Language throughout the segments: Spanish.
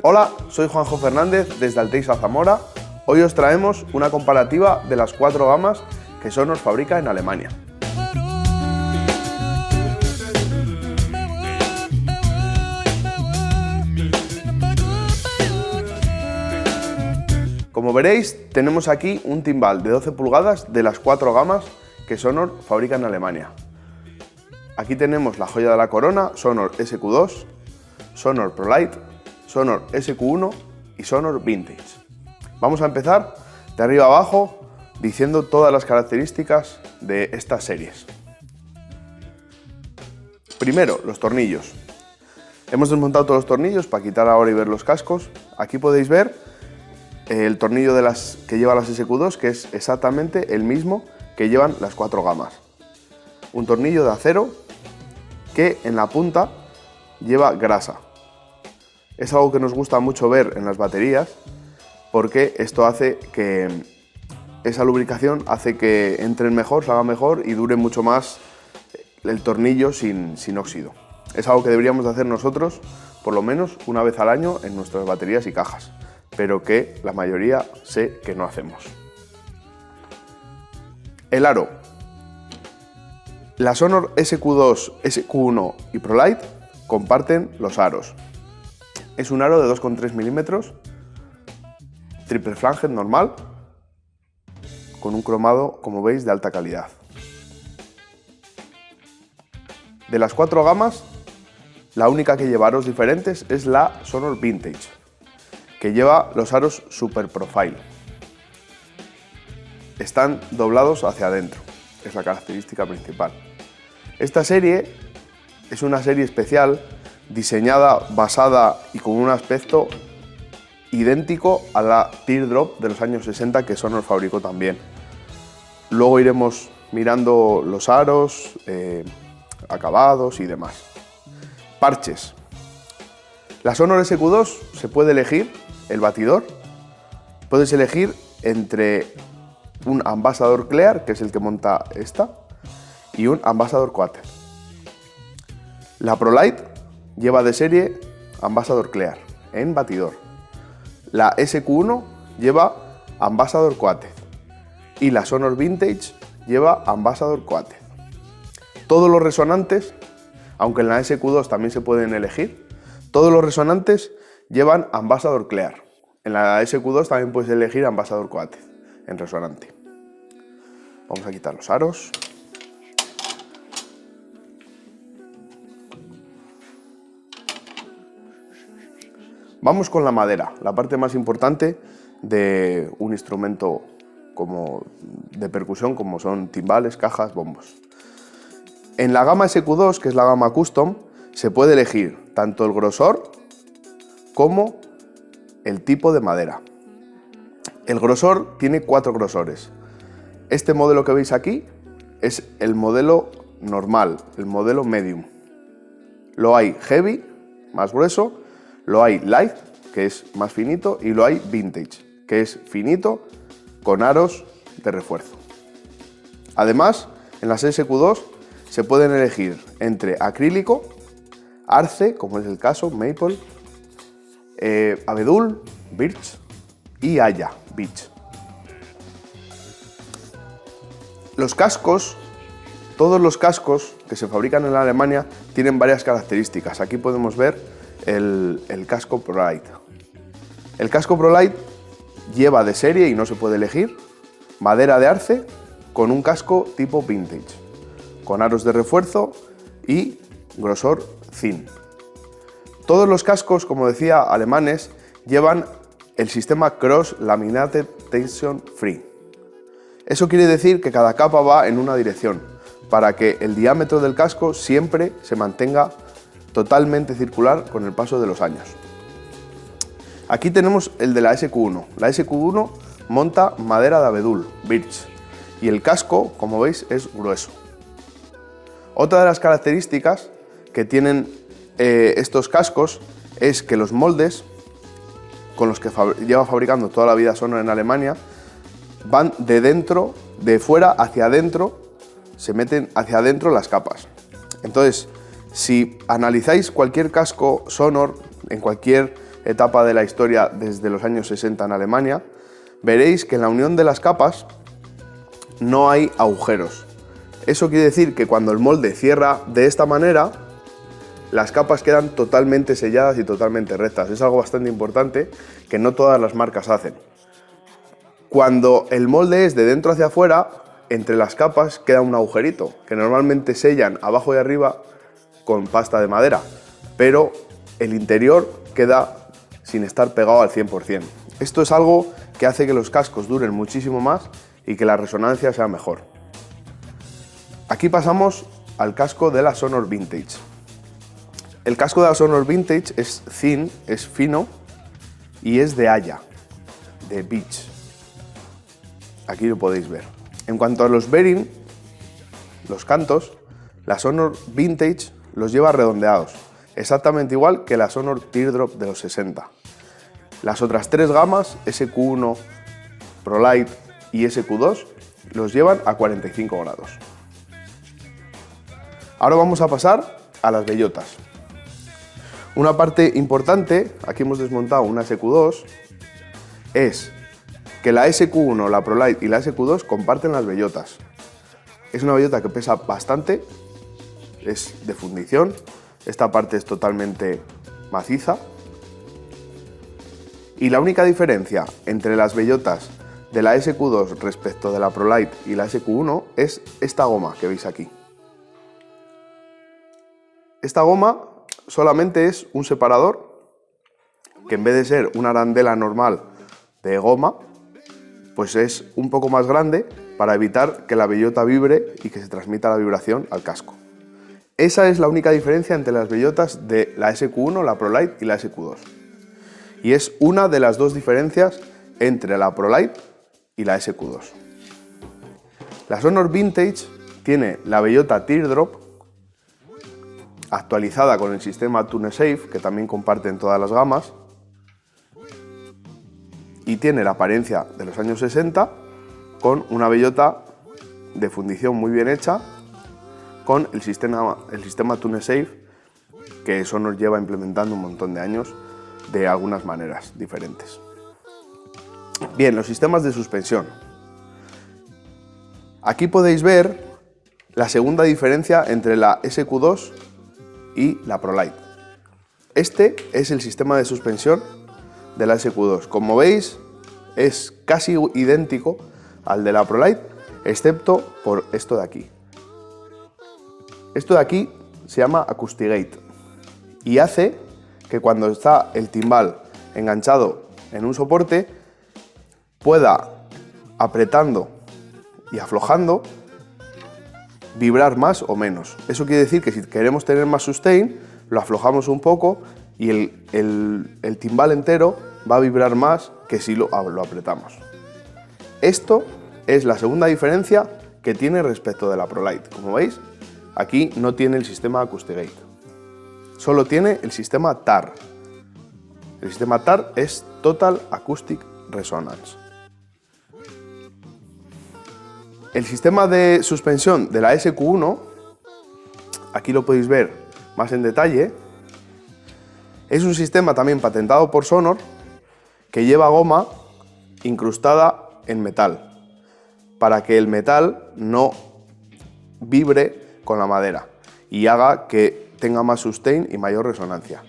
Hola, soy Juanjo Fernández desde Alteixa, Zamora. Hoy os traemos una comparativa de las 4 gamas que Sonor fabrica en Alemania. Como veréis, tenemos aquí un timbal de 12 pulgadas de las 4 gamas que Sonor fabrica en Alemania. Aquí tenemos la joya de la corona, Sonor SQ2, Sonor ProLite, Sonor SQ1 y Sonor Vintage. Vamos a empezar de arriba a abajo diciendo todas las características de estas series. Primero, los tornillos. Hemos desmontado todos los tornillos para quitar ahora y ver los cascos. Aquí podéis ver el tornillo que lleva las SQ2, que es exactamente el mismo que llevan las 4 gamas. Un tornillo de acero que en la punta lleva grasa. Es algo que nos gusta mucho ver en las baterías porque esto hace que esa lubricación hace que entren mejor, salga mejor y dure mucho más el tornillo sin óxido. Es algo que deberíamos de hacer nosotros por lo menos una vez al año en nuestras baterías y cajas, pero que la mayoría sé que no hacemos. El aro. La Sonor SQ2, SQ1 y ProLite comparten los aros. Es un aro de 2,3 milímetros, triple flange normal, con un cromado, como veis, de alta calidad. De las 4 gamas, la única que lleva aros diferentes es la Sonor Vintage, que lleva los aros Super Profile. Están doblados hacia adentro, es la característica principal. Esta serie es una serie especial diseñada, basada y con un aspecto idéntico a la Teardrop de los años 60 que Sonor fabricó también. Luego iremos mirando los aros, acabados y demás. Parches. La Sonor SQ2 se puede elegir el batidor. Puedes elegir entre un Ambassador Clear, que es el que monta esta, y un Ambassador Coated. La ProLite lleva de serie Ambassador Clear en batidor. La SQ1 lleva Ambassador Coated y la Sonor Vintage lleva Ambassador Coated. Todos los resonantes, aunque en la SQ2 también se pueden elegir, todos los resonantes llevan Ambassador Clear. En la SQ2 también puedes elegir Ambassador Coated en resonante. Vamos a quitar los aros. Vamos con la madera, la parte más importante de un instrumento de percusión como son timbales, cajas, bombos. En la gama SQ2, que es la gama Custom, se puede elegir tanto el grosor como el tipo de madera. El grosor tiene 4 grosores. Este modelo que veis aquí es el modelo normal, el modelo medium. Lo hay heavy, más grueso, lo hay light, que es más finito, y lo hay vintage, que es finito con aros de refuerzo. Además, en las SQ2 se pueden elegir entre acrílico, arce, como es el caso, maple, abedul, birch y haya, beech. Los cascos, todos los cascos que se fabrican en Alemania tienen varias características. Aquí podemos ver el casco ProLite. El casco ProLite lleva de serie, y no se puede elegir, madera de arce con un casco tipo vintage, con aros de refuerzo y grosor thin. Todos los cascos, como decía, alemanes, llevan el sistema Cross Laminated Tension Free. Eso quiere decir que cada capa va en una dirección, para que el diámetro del casco siempre se mantenga totalmente circular con el paso de los años. Aquí tenemos el de la SQ1. La SQ1 monta madera de abedul, birch, y el casco, como veis, es grueso. Otra de las características que tienen estos cascos es que los moldes con los que lleva fabricando toda la vida Sonor en Alemania van de fuera hacia adentro, se meten hacia adentro las capas. Entonces, si analizáis cualquier casco Sonor en cualquier etapa de la historia desde los años 60 en Alemania, veréis que en la unión de las capas no hay agujeros. Eso quiere decir que cuando el molde cierra de esta manera, las capas quedan totalmente selladas y totalmente rectas. Es algo bastante importante que no todas las marcas hacen. Cuando el molde es de dentro hacia afuera, entre las capas queda un agujerito, que normalmente sellan abajo y arriba con pasta de madera, pero el interior queda sin estar pegado al 100%. Esto es algo que hace que los cascos duren muchísimo más y que la resonancia sea mejor. Aquí pasamos al casco de la Sonor Vintage. El casco de la Sonor Vintage es thin, es fino y es de haya, de beech. Aquí lo podéis ver. En cuanto a los bearing, los cantos, la Sonor Vintage los lleva redondeados, exactamente igual que la Sonor Teardrop de los 60. Las otras tres gamas, SQ1, ProLite y SQ2, los llevan a 45 grados. Ahora vamos a pasar a las bellotas. Una parte importante, aquí hemos desmontado una SQ2, es que la SQ1, la ProLite y la SQ2 comparten las bellotas. Es una bellota que pesa bastante, es de fundición, esta parte es totalmente maciza. Y la única diferencia entre las bellotas de la SQ2 respecto de la ProLite y la SQ1 es esta goma que veis aquí. Esta goma solamente es un separador que en vez de ser una arandela normal de goma, pues es un poco más grande para evitar que la bellota vibre y que se transmita la vibración al casco. Esa es la única diferencia entre las bellotas de la SQ1, la ProLite y la SQ2. Y es una de las dos diferencias entre la ProLite y la SQ2. La Sonor Vintage tiene la bellota Teardrop actualizada con el sistema TuneSafe, que también comparten todas las gamas, y tiene la apariencia de los años 60 con una bellota de fundición muy bien hecha con el sistema TuneSafe que Sonor lleva implementando un montón de años de algunas maneras diferentes. Bien, los sistemas de suspensión. Aquí podéis ver la segunda diferencia entre la SQ2 y la ProLite. Este es el sistema de suspensión de la SQ2. Como veis, es casi idéntico al de la ProLite, excepto por esto de aquí. Esto de aquí se llama Acoustigate y hace que cuando está el timbal enganchado en un soporte pueda, apretando y aflojando, vibrar más o menos. Eso quiere decir que si queremos tener más sustain, lo aflojamos un poco y el timbal entero va a vibrar más que si lo apretamos. Esto es la segunda diferencia que tiene respecto de la ProLite. Como veis, aquí no tiene el sistema Acoustigate, solo tiene el sistema TAR. El sistema TAR es Total Acoustic Resonance. El sistema de suspensión de la SQ1, aquí lo podéis ver más en detalle, es un sistema también patentado por Sonor que lleva goma incrustada en metal para que el metal no vibre con la madera y haga que tenga más sustain y mayor resonancia.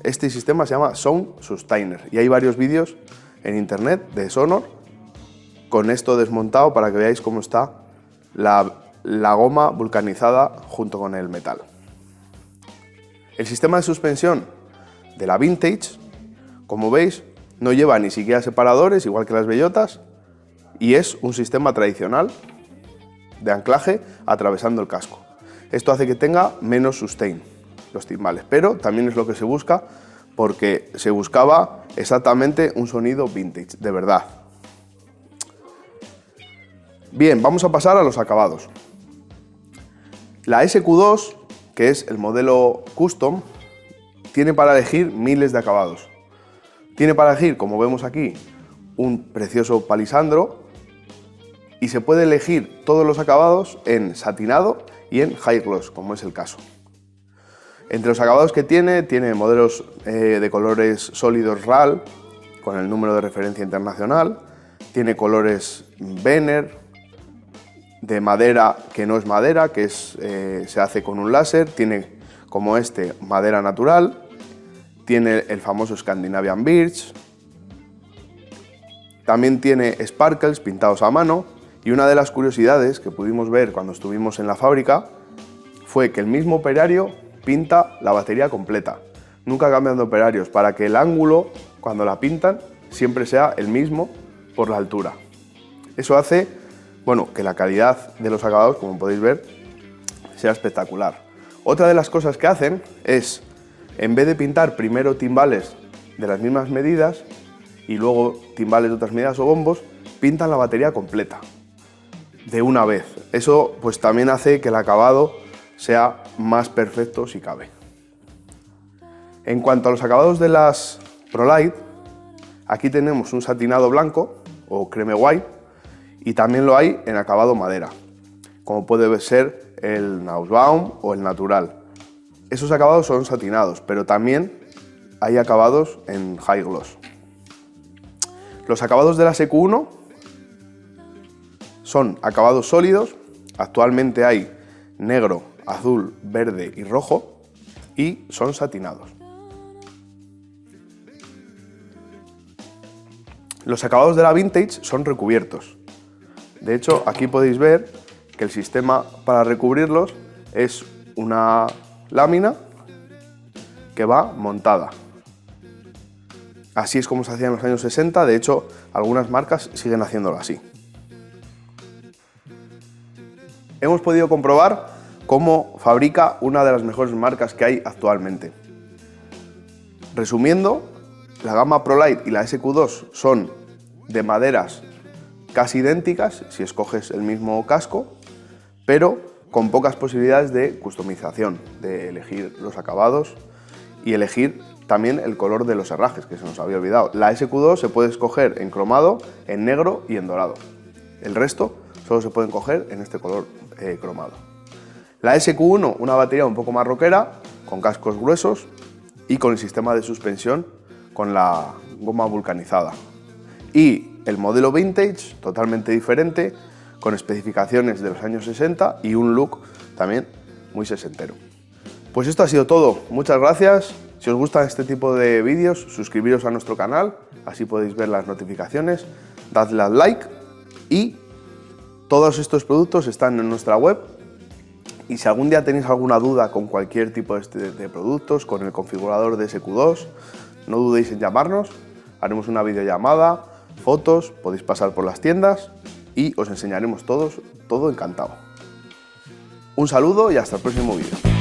Este sistema se llama Sound Sustainer y hay varios vídeos en internet de Sonor con esto desmontado para que veáis cómo está la goma vulcanizada junto con el metal. El sistema de suspensión de la Vintage, como veis, no lleva ni siquiera separadores, igual que las bellotas, y es un sistema tradicional de anclaje atravesando el casco. Esto hace que tenga menos sustain los timbales, pero también es lo que se busca porque se buscaba exactamente un sonido vintage, de verdad. Bien, vamos a pasar a los acabados. La SQ2, que es el modelo Custom, tiene para elegir miles de acabados. Tiene para elegir, como vemos aquí, un precioso palisandro y se puede elegir todos los acabados en satinado y en high gloss, como es el caso. Entre los acabados que tiene modelos de colores sólidos RAL, con el número de referencia internacional, tiene colores Veneer, de madera que no es madera, que se hace con un láser, tiene como madera natural, tiene el famoso Scandinavian Birch, también tiene sparkles pintados a mano, y una de las curiosidades que pudimos ver cuando estuvimos en la fábrica fue que el mismo operario pinta la batería completa. Nunca cambian de operarios, para que el ángulo, cuando la pintan, siempre sea el mismo por la altura. Eso hace, bueno, que la calidad de los acabados, como podéis ver, sea espectacular. Otra de las cosas que hacen es, en vez de pintar primero timbales de las mismas medidas y luego timbales de otras medidas o bombos, pintan la batería completa de una vez. Eso pues también hace que el acabado sea más perfecto si cabe. En cuanto a los acabados de las ProLite, aquí tenemos un satinado blanco o creme white y también lo hay en acabado madera, como puede ser el Nussbaum o el natural. Esos acabados son satinados, pero también hay acabados en high gloss. Los acabados de la EQ1 son acabados sólidos. Actualmente hay negro, azul, verde y rojo, y son satinados. Los acabados de la Vintage son recubiertos. De hecho, aquí podéis ver que el sistema para recubrirlos es una lámina que va montada. Así es como se hacía en los años 60, de hecho, algunas marcas siguen haciéndolo así. Hemos podido comprobar cómo fabrica una de las mejores marcas que hay actualmente. Resumiendo, la gama ProLite y la SQ2 son de maderas casi idénticas si escoges el mismo casco, pero con pocas posibilidades de customización, de elegir los acabados y elegir también el color de los herrajes, que se nos había olvidado. La SQ2 se puede escoger en cromado, en negro y en dorado. El resto solo se pueden coger en este color cromado. La SQ1, una batería un poco más rockera, con cascos gruesos y con el sistema de suspensión con la goma vulcanizada. Y el modelo Vintage, totalmente diferente, con especificaciones de los años 60 y un look también muy sesentero. Pues esto ha sido todo. Muchas gracias. Si os gustan este tipo de vídeos, suscribiros a nuestro canal, así podéis ver las notificaciones, dadle al like y todos estos productos están en nuestra web. Y si algún día tenéis alguna duda con cualquier tipo de productos, con el configurador de SQ2, no dudéis en llamarnos, haremos una videollamada, fotos, podéis pasar por las tiendas y os enseñaremos todo encantado. Un saludo y hasta el próximo vídeo.